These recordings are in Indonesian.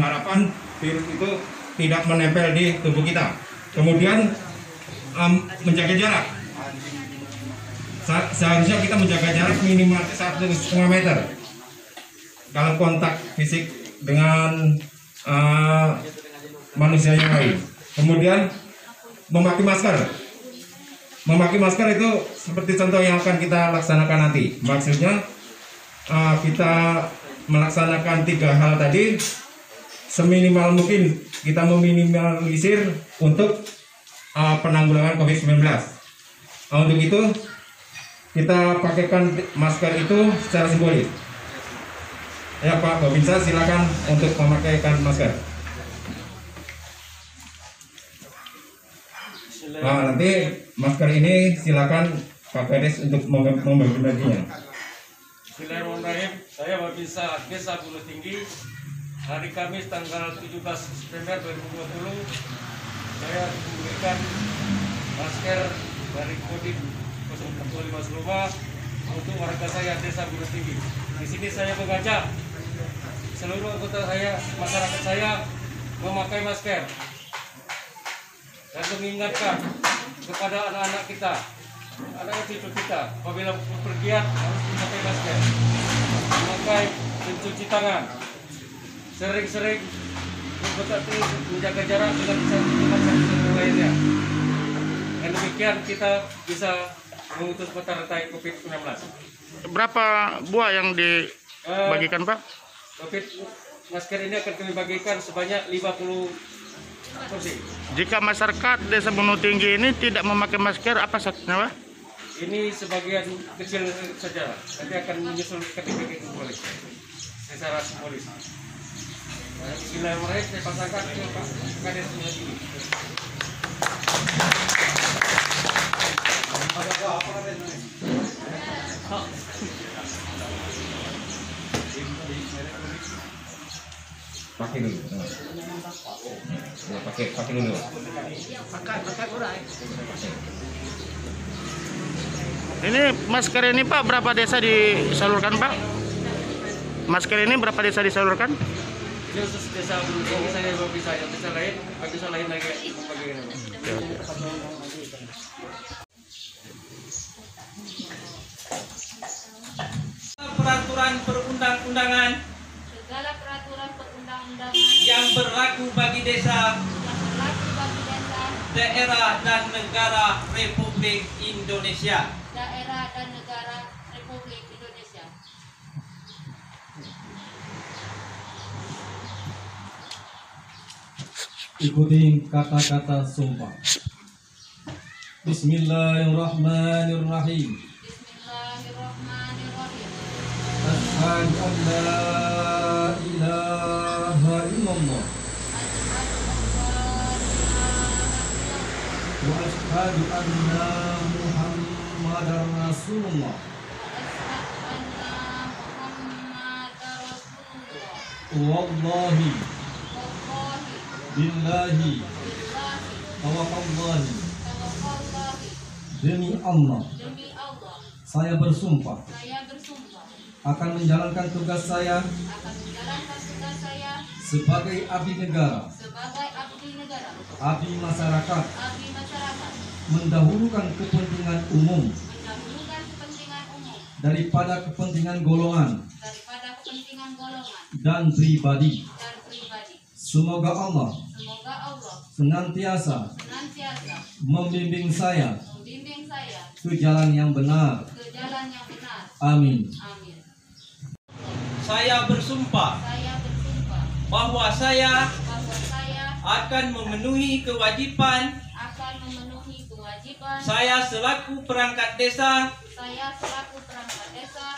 harapan virus itu tidak menempel di tubuh kita. Kemudian menjaga jarak. Seharusnya kita menjaga jarak minimal 1,5 meter dalam kontak fisik dengan manusia yang lain. Kemudian memakai masker. Memakai masker itu seperti contoh yang akan kita laksanakan nanti. Maksudnya kita melaksanakan 3 hal tadi seminimal mungkin, kita meminimalisir untuk penanggulangan COVID-19. Untuk itu kita pakaikan masker itu secara simbolis. Ya Pak Babinsa, silakan untuk memakaikan masker. Nanti masker ini silakan Pak Kades untuk membagi-baginya. Bismillahirrahmanirrahim. Saya Babinsa Desa Gunung Tinggi. Hari Kamis tanggal 17 September 2020 saya memberikan masker dari Kodim 0425 untuk warga saya Desa Gunung Tinggi. Di sini saya mengajak seluruh anggota saya, masyarakat saya memakai masker dan mengingatkan kepada anak-anak kita, anak cucu kita, apabila bepergian harus memakai masker, memakai mencuci tangan, sering-sering menjaga jarak dengan satu lainnya. Dan demikian kita bisa memutus mata rantai COVID-19. Berapa buah yang dibagikan Pak? Masker ini akan kami bagikan sebanyak 50 kursi. Jika masyarakat Desa Gunung Tinggi ini tidak memakai masker, apa saja Pak? Ini sebagian kecil saja, nanti akan menyusul ketika itu boleh secara simbolis. Bismillahirrahmanirrahim, saya pasangkan ke Pak Kades ini. Pakai dulu. Pakai dulu. Ini masker ini Pak, berapa desa disalurkan Pak? Masker ini berapa desa disalurkan? Khusus Desa Gunung Tinggi saya bisa, yang desa lain lagi membagikan. Peraturan perundang-undangan yang berlaku bagi desa, daerah dan negara Republik Indonesia. Ikuti kata-kata sumpah. Bismillahirrahmanirrahim. Asyhadu an la ilaha illallah wa asyhadu anna Muhammadar Rasulullah. Wallahi billahi tawakkallahi, demi Allah saya bersumpah akan menjalankan tugas saya sebagai abdi negara, abdi masyarakat, mendahulukan kepentingan umum daripada kepentingan golongan dan pribadi. Semoga Allah senantiasa membimbing saya ke jalan yang benar. Amin. Saya bersumpah bahwa saya akan memenuhi kewajiban saya selaku perangkat desa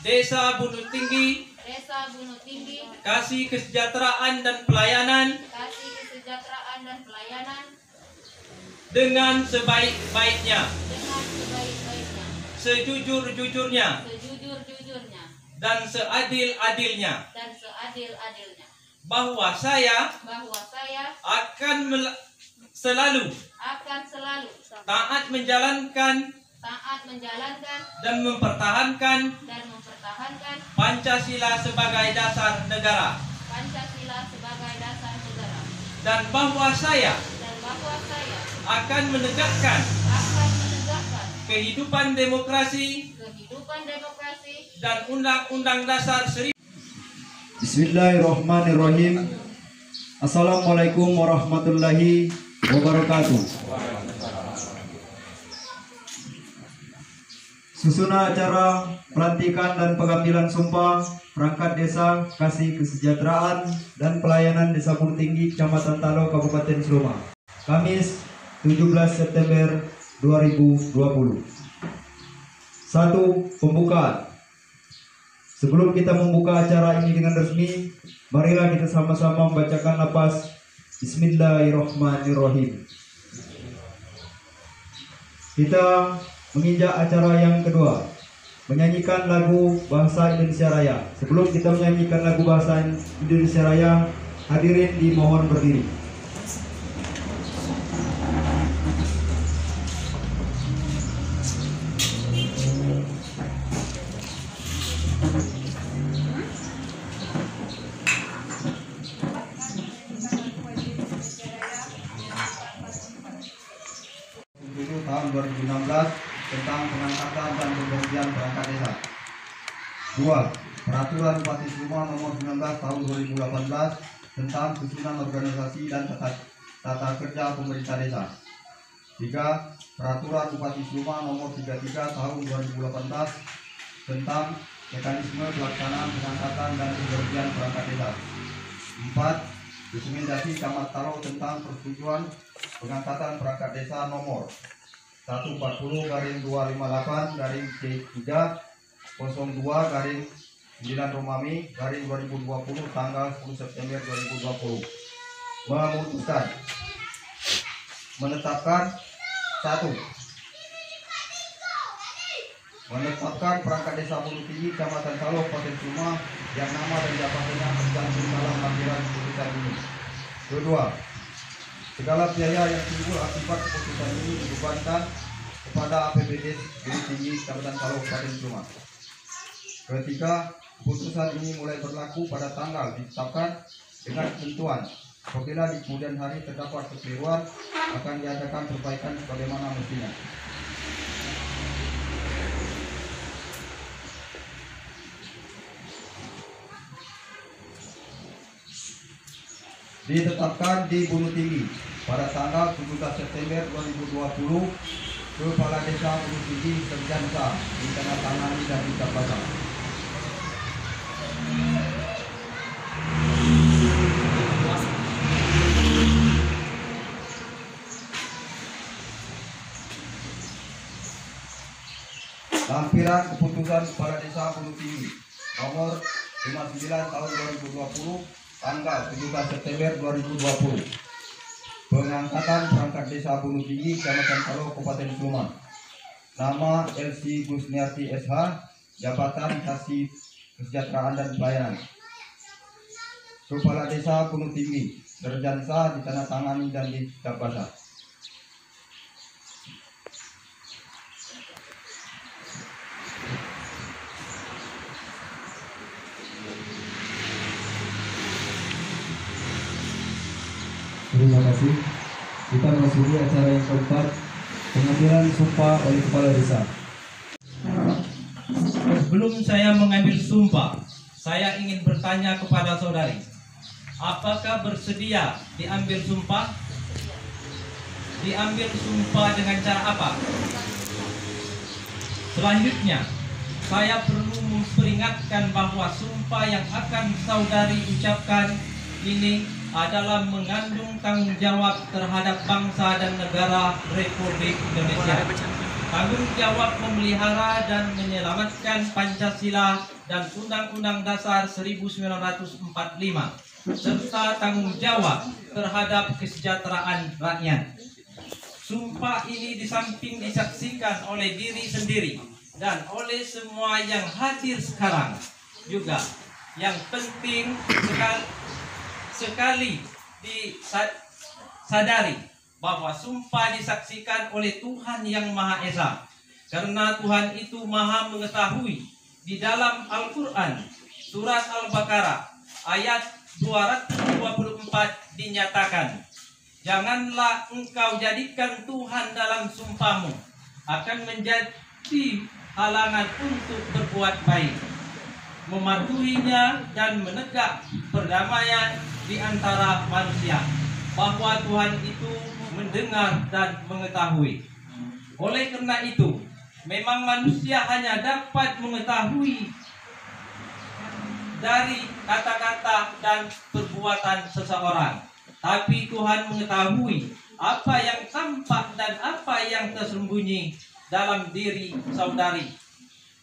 Desa Gunung Tinggi, kasih kesejahteraan dan pelayanan dengan sebaik-baiknya, sejujur-jujurnya, dan seadil-adilnya, bahwa saya akan selalu taat menjalankan dan mempertahankan Pancasila sebagai dasar negara. dan bahwa saya akan menegakkan kehidupan demokrasi dan Undang-Undang Dasar 1945. Bismillahirrahmanirrahim. Assalamualaikum warahmatullahi wabarakatuh. Susunan acara pelantikan dan pengambilan sumpah perangkat desa kasih kesejahteraan dan pelayanan Desa Bulu Tinggi, Kecamatan Talo, Kabupaten Seloma, Kamis 17 September 2020. 1. Pembukaan. Sebelum kita membuka acara ini dengan resmi, marilah kita sama-sama membacakan lafaz Bismillahirrahmanirrahim. Kita menginjak acara yang kedua, menyanyikan lagu Bahasa Indonesia Raya. Sebelum kita menyanyikan lagu Bahasa Indonesia Raya, hadirin dimohon berdiri. Tahun 2016 tentang pengangkatan dan pemberhentian perangkat desa. 2. Peraturan Bupati Seloma nomor 19 tahun 2018 tentang susunan organisasi dan tata kerja pemerintah desa. 3. Peraturan Bupati Seloma nomor 33 tahun 2018 tentang mekanisme pelaksanaan pengangkatan dan pemberhentian perangkat desa. 4. Rekomendasi Camat Talo tentang persetujuan pengangkatan perangkat desa nomor 140/258-C302-9 tanggal 10 September 2020 memutuskan menetapkan perangkat desa Bulu Tinggi, Kecamatan Talo, Kabupaten Seloma yang nama dan jabatannya tercantum dalam lampiran keputusan ini. Kedua, segala biaya yang timbul akibat keputusan ini dibebankan kepada APBD Bulu Tinggi, Kecamatan Talo, Kabupaten Seloma. Ketiga, keputusan ini mulai berlaku pada tanggal ditetapkan dengan ketentuan apabila di kemudian hari terdapat kekeliruan akan diadakan perbaikan sebagaimana mestinya. Ditetapkan di Bulu Tinggi pada tanggal 17 September 2020, Kepala Desa Bulu Tinggi Serjansa ditandatangani dan dicabut. Lampiran keputusan Kepala Desa Bulu Tinggi nomor 59 tahun 2020 tanggal 17 September 2020. Pengangkatan perangkat desa Bulu Tinggi, Kecamatan Talo, Kabupaten Seloma. Nama LC Gusniarti SH, jabatan kasih kesejahteraan dan pelayanan. Kepala Desa Bulu Tinggi, Serjansa ditandatangani dan dicabut. Terima kasih. Kita memasuki acara yang keempat, pengambilan sumpah oleh Kepala Desa. Sebelum saya mengambil sumpah, saya ingin bertanya kepada saudari, apakah bersedia diambil sumpah? Diambil sumpah dengan cara apa? Selanjutnya, saya perlu memperingatkan bahwa sumpah yang akan saudari ucapkan ini adalah mengandung tanggung jawab terhadap bangsa dan negara Republik Indonesia. Tanggung jawab memelihara dan menyelamatkan Pancasila dan Undang-Undang Dasar 1945, serta tanggung jawab terhadap kesejahteraan rakyat. Sumpah ini di samping disaksikan oleh diri sendiri dan oleh semua yang hadir sekarang, juga yang penting sekali disadari bahwa sumpah disaksikan oleh Tuhan yang Maha Esa, karena Tuhan itu Maha mengetahui. Di dalam Al-Quran surat Al-Baqarah ayat 224 dinyatakan, janganlah engkau jadikan Tuhan dalam sumpahmu akan menjadi halangan untuk berbuat baik, mematuhinya dan menegak perdamaian di antara manusia, bahwa Tuhan itu mendengar dan mengetahui. Oleh karena itu, memang manusia hanya dapat mengetahui dari kata-kata dan perbuatan seseorang, tapi Tuhan mengetahui apa yang tampak dan apa yang tersembunyi dalam diri saudari.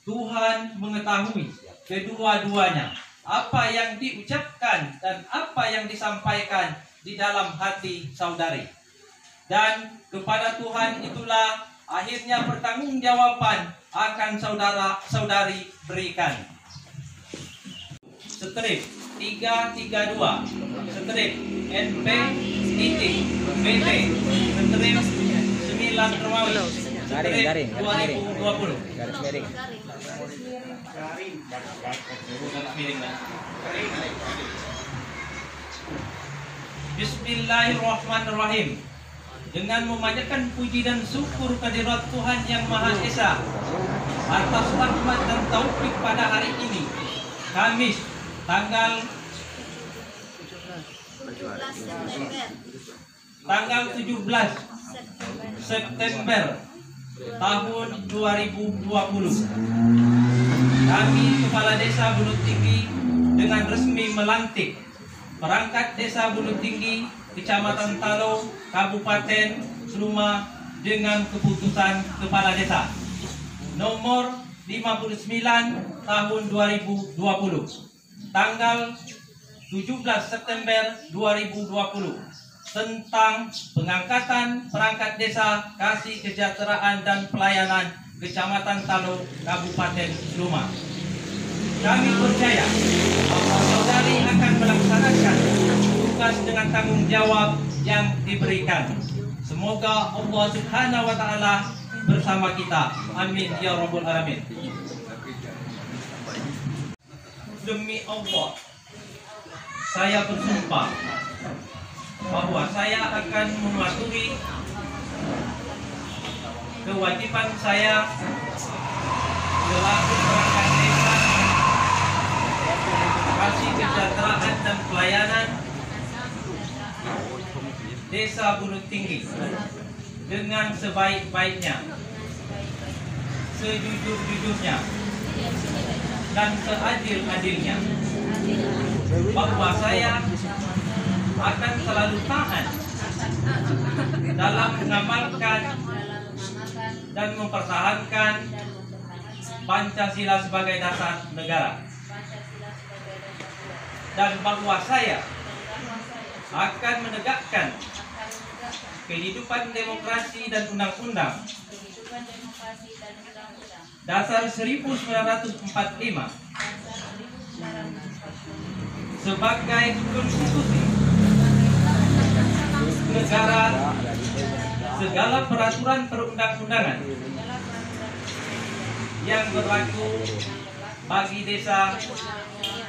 Tuhan mengetahui kedua-duanya, apa yang diucapkan dan apa yang disampaikan di dalam hati saudari. Dan kepada Tuhan itulah akhirnya pertanggungjawaban akan saudara-saudari berikan. Strip 332 strip NP titik BT strip 9 Romawi strip 2020 garis miring. Bismillahirrahmanirrahim. Dengan memanjatkan puji dan syukur kehadirat Tuhan yang Maha Esa atas rahmat dan taufik pada hari ini, Kamis tanggal 17 September tahun 2020. Kami Kepala Desa Bulut Tinggi dengan resmi melantik perangkat Desa Bulut Tinggi, Kecamatan Talo, Kabupaten Seluma dengan keputusan Kepala Desa nomor 59 tahun 2020 tanggal 17 September 2020 tentang pengangkatan perangkat desa kasih kesejahteraan dan pelayanan Kecamatan Talo, Kabupaten Seluma. Kami percaya bahwa saudari akan melaksanakan tugas dengan tanggung jawab yang diberikan. Semoga Allah Subhanahu wa Ta'ala bersama kita. Amin ya Rabbal Alamin. Demi Allah, saya bersumpah bahwa saya akan mematuhi kewajiban saya selaku perangkat desa kasih kesejahteraan dan pelayanan Desa Bulut Tinggi dengan sebaik-baiknya, sejujur-jujurnya, dan seadil-adilnya, bahwa saya akan selalu taat dalam mengamalkan dan mempertahankan Pancasila sebagai dasar negara, dan bahwa saya akan menegakkan kehidupan demokrasi dan undang-undang dasar 1945 sebagai konstitusi negara, segala peraturan perundang-undangan yang berlaku bagi desa,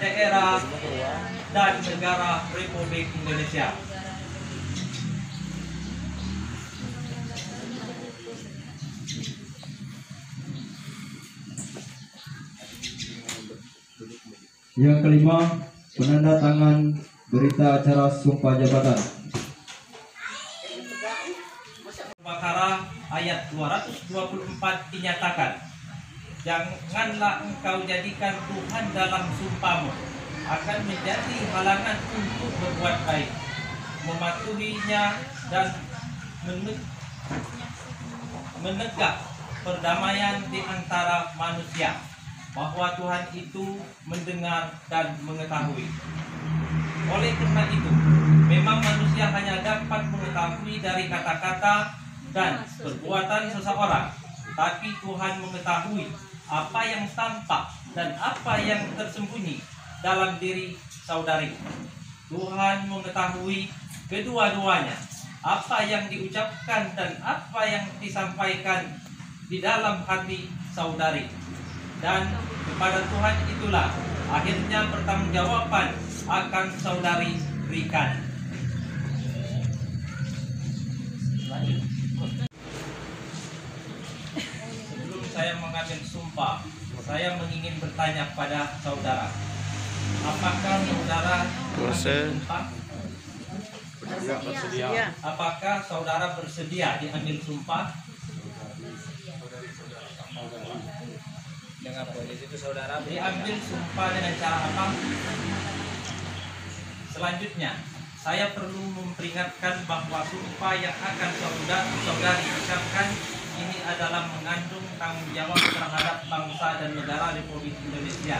daerah, dan negara Republik Indonesia. Yang kelima, penandatangan berita acara sumpah jabatan. Al-Baqarah ayat 224 dinyatakan, janganlah engkau jadikan Tuhan dalam sumpahmu akan menjadi halangan untuk berbuat baik, mematuhinya dan menegak perdamaian di antara manusia, bahwa Tuhan itu mendengar dan mengetahui. Oleh karena itu, memang manusia hanya dapat mengetahui dari kata-kata dan perbuatan seseorang, tapi Tuhan mengetahui apa yang tampak dan apa yang tersembunyi dalam diri saudari. Tuhan mengetahui kedua-duanya, apa yang diucapkan dan apa yang disampaikan di dalam hati saudari. Dan kepada Tuhan itulah akhirnya pertanggungjawaban akan saudari berikan. Sebelum saya mengambil sumpah, saya ingin bertanya kepada saudara, apakah saudara Proses. sumpah? Apakah saudara bersedia diambil sumpah? Dengan posisi itu saudara diambil sumpah dengan cara apa? Selanjutnya, saya perlu memperingatkan bahwa sumpah yang akan saudari ucapkan ini adalah mengandung tanggung jawab terhadap bangsa dan negara Republik Indonesia.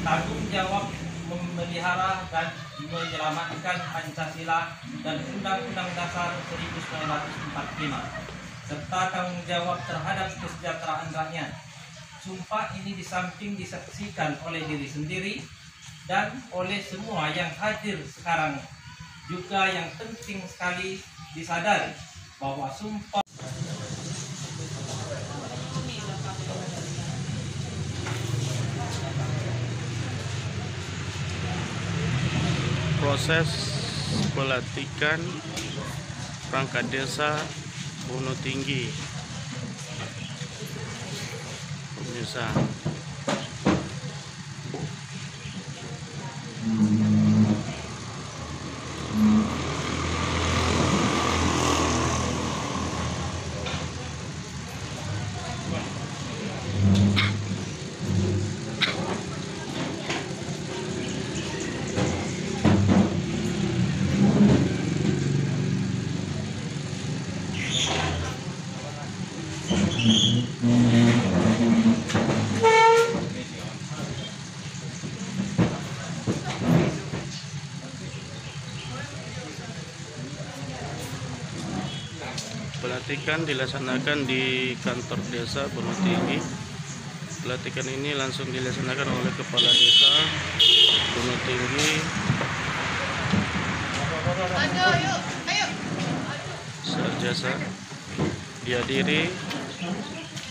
Tanggung jawab memelihara dan menyelamatkan Pancasila dan Undang-Undang Dasar 1945, serta tanggung jawab terhadap kesejahteraan rakyat. Sumpah ini di samping disaksikan oleh diri sendiri dan oleh semua yang hadir sekarang, juga yang penting sekali disadari bahwa sumpah proses pelantikan perangkat desa Gunung Tinggi. Pemirsa, pelantikan dilaksanakan di kantor desa Gunung Tinggi. Pelantikan ini langsung dilaksanakan oleh Kepala Desa Gunung Tinggi, Sarjasa, dihadiri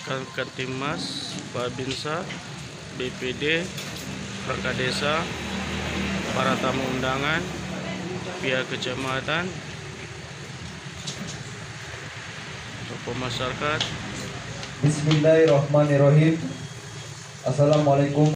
Kantimas, Babinsa, BPD, perangkat desa, para tamu undangan, pihak kecamatan, tokoh masyarakat. Bismillahirrahmanirrahim. Assalamualaikum